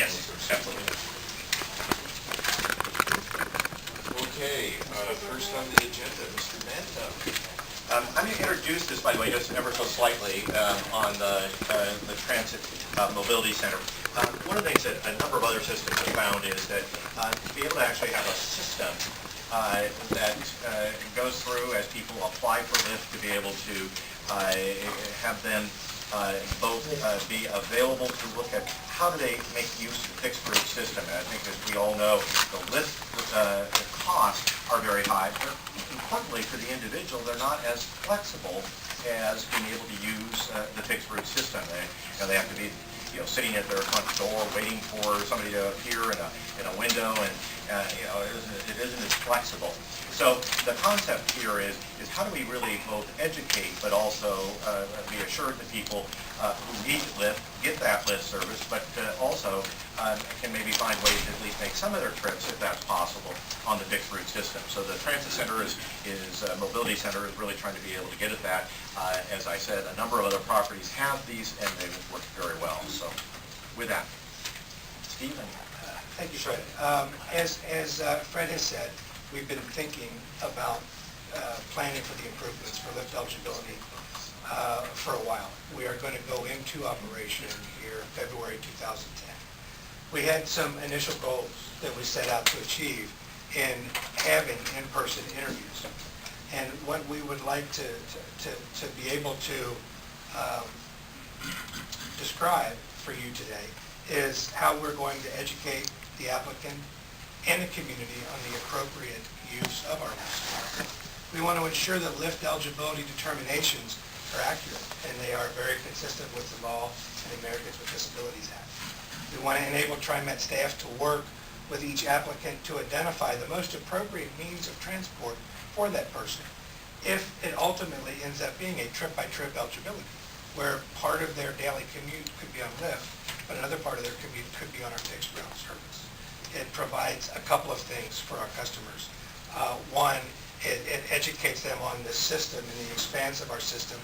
Yes, absolutely. Okay, first on the agenda, Mr. Manta. I'm going to introduce this, by the way, just ever so slightly on the Transit Mobility Center. One of the things that a number of other systems have found is that to be able to actually have a system that goes through as people apply for Lyft, to be able to have them both be available to look at how do they make use of the fixed route system. And I think, as we all know, the Lyft costs are very high, but importantly for the individual, they're not as flexible as being able to use the fixed route system. They have to be sitting at their front door waiting for somebody to appear in a window, and it isn't as flexible. So the concept here is how do we really both educate but also be assured that people who need Lyft get that Lyft service, but also can maybe find ways to at least make some of their trips, if that's possible, on the fixed route system. So the Transit Center Mobility Center is really trying to be able to get at that. As I said, a number of other properties have these, and they've worked very well. So with that, Stephen. Thank you, Fred. As Fred has said, we've been thinking about planning for the improvements for Lyft eligibility for a while. We are going to go into operation here February 2010. We had some initial goals that we set out to achieve in having in-person interviews. And what we would like to be able to describe for you today is how we're going to educate the applicant and the community on the appropriate use of our Lyft. We want to ensure that Lyft eligibility determinations are accurate and they are very consistent with the law and the Americans with Disabilities Act. We want to enable TriMet staff to work with each applicant to identify the most appropriate means of transport for that person if it ultimately ends up being a trip-by-trip eligibility, where part of their daily commute could be on Lyft, but another part of their commute could be on our fixed route service. It provides a couple of things for our customers. One, it educates them on the system and the expanse of our system,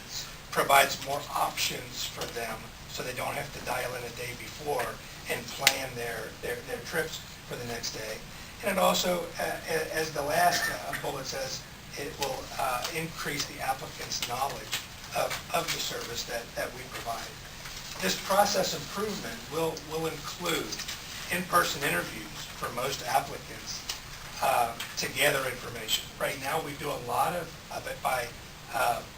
provides more options for them so they don't have to dial in a day before and plan their trips for the next day. And it also, as the last bullet says, it will increase the applicant's knowledge of the service that we provide. This process improvement will include in-person interviews for most applicants to gather information. Right now we do a lot of it by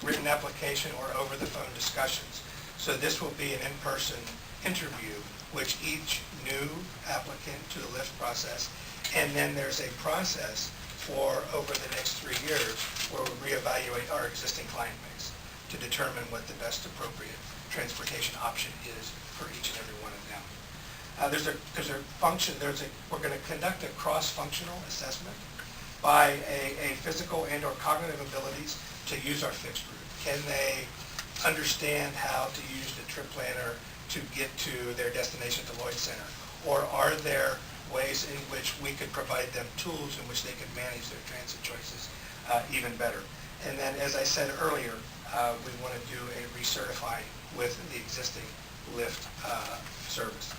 written application or over-the-phone discussions. So this will be an in-person interview, which each new applicant to the Lyft process, and then there's a process for over the next 3 years where we reevaluate our existing client base to determine what the best appropriate transportation option is for each and every one of them. We're going to conduct a cross-functional assessment by a physical and or cognitive abilities to use our fixed route. Can they understand how to use the trip planner to get to their destination at the Lloyd Center? Or are there ways in which we could provide them tools in which they could manage their transit choices even better? And then, as I said earlier, we want to do a recertifying with the existing Lyft service.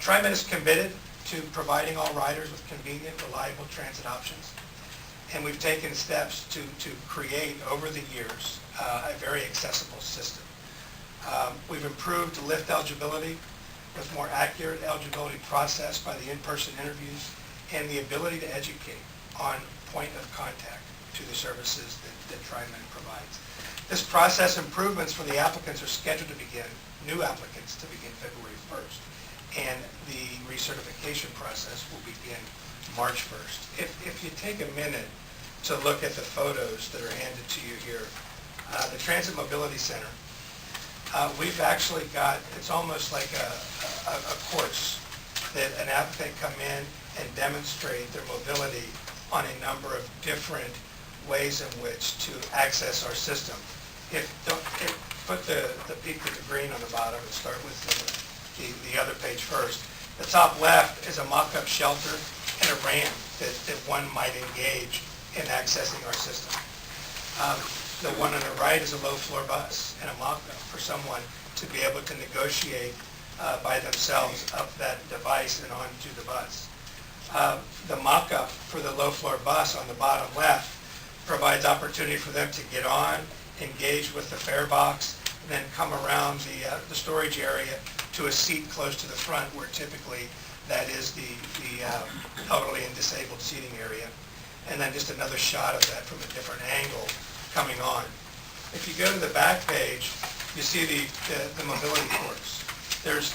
TriMet is committed to providing all riders with convenient, reliable transit options. And we've taken steps to create, over the years, a very accessible system. We've improved Lyft eligibility with more accurate eligibility process by the in-person interviews and the ability to educate on point of contact to the services that TriMet provides. This process improvements for the applicants are scheduled to begin, new applicants to begin February 1st, and the recertification process will begin March 1st. If you take a minute to look at the photos that are handed to you here, the Transit Mobility Center, we've actually got, it's almost like a course that an applicant come in and demonstrate their mobility on a number of different ways in which to access our system. Put the peak of the green on the bottom and start with the other page first. The top left is a mock-up shelter and a ramp that one might engage in accessing our system. The one on the right is a low-floor bus and a mock-up for someone to be able to negotiate by themselves up that device and onto the bus. The mock-up for the low-floor bus on the bottom left provides opportunity for them to get on, engage with the fare box, and then come around the storage area to a seat close to the front where typically that is the elderly and disabled seating area. And then just another shot of that from a different angle coming on. If you go to the back page, you see the mobility courts. There's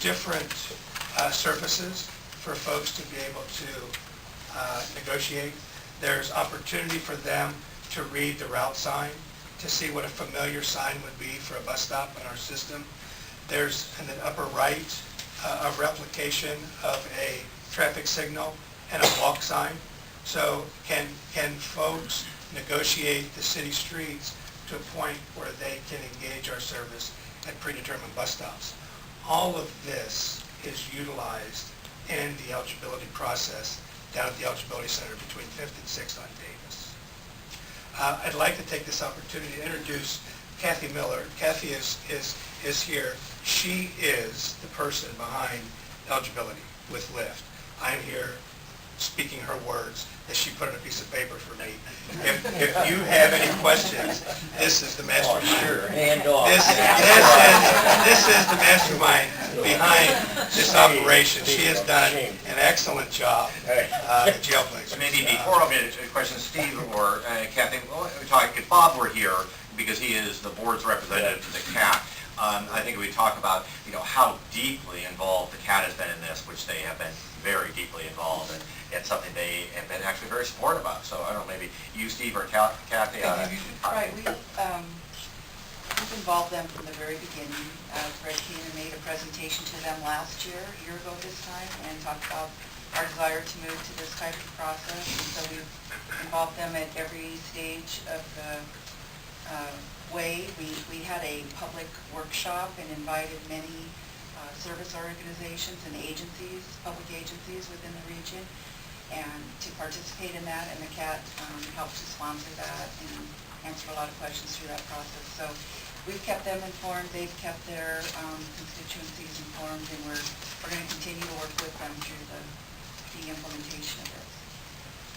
different surfaces for folks to be able to negotiate. There's opportunity for them to read the route sign, to see what a familiar sign would be for a bus stop in our system. There's in the upper right a replication of a traffic signal and a walk sign. So can folks negotiate the city streets to a point where they can engage our service at predetermined bus stops? All of this is utilized in the eligibility process down at the Eligibility Center between 5th and 6th on Davis. I'd like to take this opportunity to introduce Kathy Miller. Kathy is here. She is the person behind eligibility with Lyft. I'm here speaking her words that she put on a piece of paper for me. If you have any questions, this is the mastermind. Oh, sure, hand off. This is the mastermind behind this operation. She has done an excellent job at Jail Place. Maybe before I get to questions, Steve or Kathy, if Bob were here, because he is the board's representative to the CAT, I think we talk about how deeply involved the CAT has been in this, which they have been very deeply involved, and it's something they have been actually very supportive of. So I don't know, maybe you, Steve, or Kathy. Right, we've involved them from the very beginning. Fred Keenan made a presentation to them last year, a year ago this time, and talked about our desire to move to this type of process. And so we've involved them at every stage of the way. We had a public workshop and invited many service organizations and agencies, public agencies within the region, and to participate in that, and the CAT helped to sponsor that and answer a lot of questions through that process. So we've kept them informed, they've kept their constituencies informed, and we're going to continue to work with them through the implementation of this.